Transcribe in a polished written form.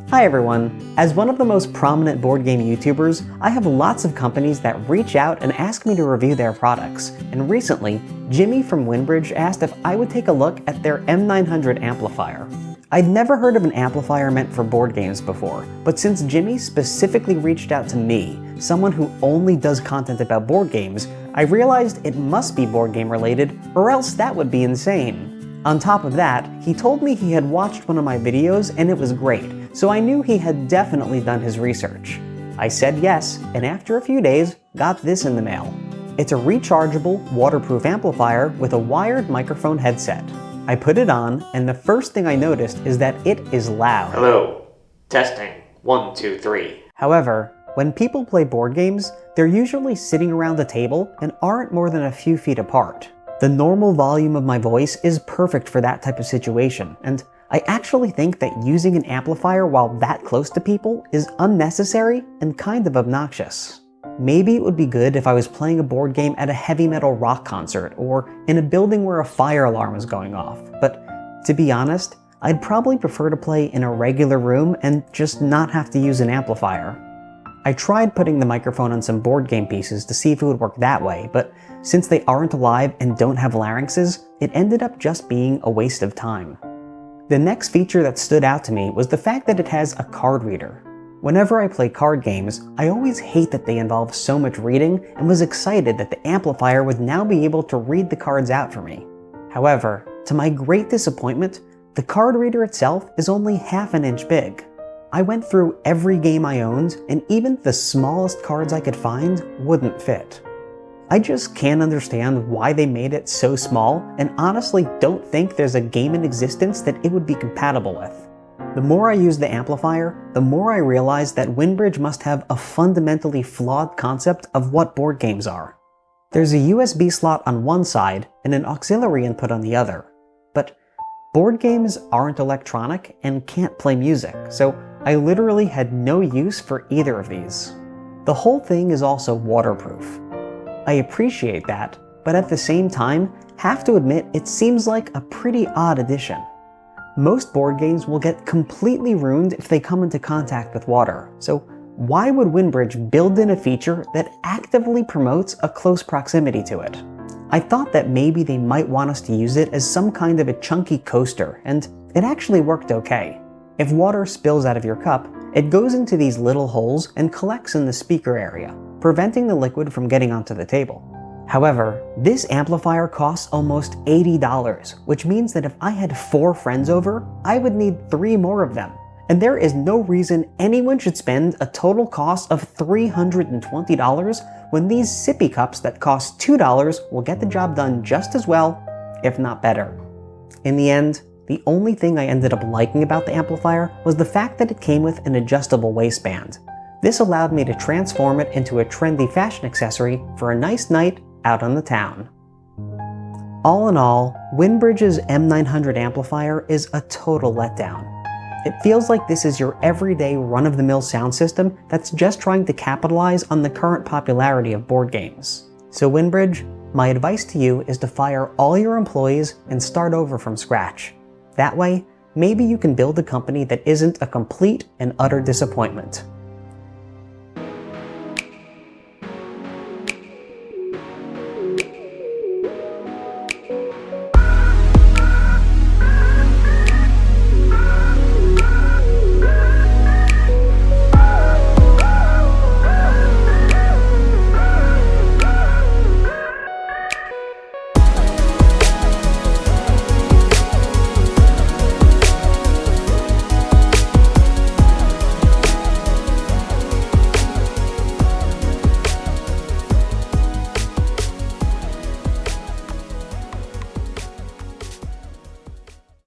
Hi everyone! As one of the most prominent board game YouTubers, I have lots of companies that reach out and ask me to review their products, and recently, Jimmy from WinBridge asked if I would take a look at their M900 Amplifier. I'd never heard of an amplifier meant for board games before, but since Jimmy specifically reached out to me, someone who only does content about board games, I realized it must be board game related, or else that would be insane. On top of that, he told me he had watched one of my videos and it was great, so I knew he had definitely done his research. I said yes, and after a few days, got this in the mail. It's a rechargeable, waterproof amplifier with a wired microphone headset. I put it on, and the first thing I noticed is that it is loud. Hello. Testing. 1, 2, 3. However, when people play board games, they're usually sitting around a table and aren't more than a few feet apart. The normal volume of my voice is perfect for that type of situation, and I actually think that using an amplifier while that close to people is unnecessary and kind of obnoxious. Maybe it would be good if I was playing a board game at a heavy metal rock concert or in a building where a fire alarm is going off, but to be honest, I'd probably prefer to play in a regular room and just not have to use an amplifier. I tried putting the microphone on some board game pieces to see if it would work that way, but since they aren't alive and don't have larynxes, it ended up just being a waste of time. The next feature that stood out to me was the fact that it has a card reader. Whenever I play card games, I always hate that they involve so much reading and was excited that the amplifier would now be able to read the cards out for me. However, to my great disappointment, the card reader itself is only half an inch big. I went through every game I owned, and even the smallest cards I could find wouldn't fit. I just can't understand why they made it so small, and honestly don't think there's a game in existence that it would be compatible with. The more I use the amplifier, the more I realize that WinBridge must have a fundamentally flawed concept of what board games are. There's a USB slot on one side and an auxiliary input on the other, but board games aren't electronic and can't play music, so I literally had no use for either of these. The whole thing is also waterproof. I appreciate that, but at the same time, have to admit it seems like a pretty odd addition. Most board games will get completely ruined if they come into contact with water, so why would WinBridge build in a feature that actively promotes a close proximity to it? I thought that maybe they might want us to use it as some kind of a chunky coaster, and it actually worked okay. If water spills out of your cup, it goes into these little holes and collects in the speaker area, preventing the liquid from getting onto the table. However, this amplifier costs almost $80, which means that if I had 4 friends over, I would need 3 more of them. And there is no reason anyone should spend a total cost of $320 when these sippy cups that cost $2 will get the job done just as well, if not better. In the end, the only thing I ended up liking about the amplifier was the fact that it came with an adjustable waistband. This allowed me to transform it into a trendy fashion accessory for a nice night out on the town. All in all, WinBridge's M900 amplifier is a total letdown. It feels like this is your everyday run-of-the-mill sound system that's just trying to capitalize on the current popularity of board games. So WinBridge, my advice to you is to fire all your employees and start over from scratch. That way, maybe you can build a company that isn't a complete and utter disappointment.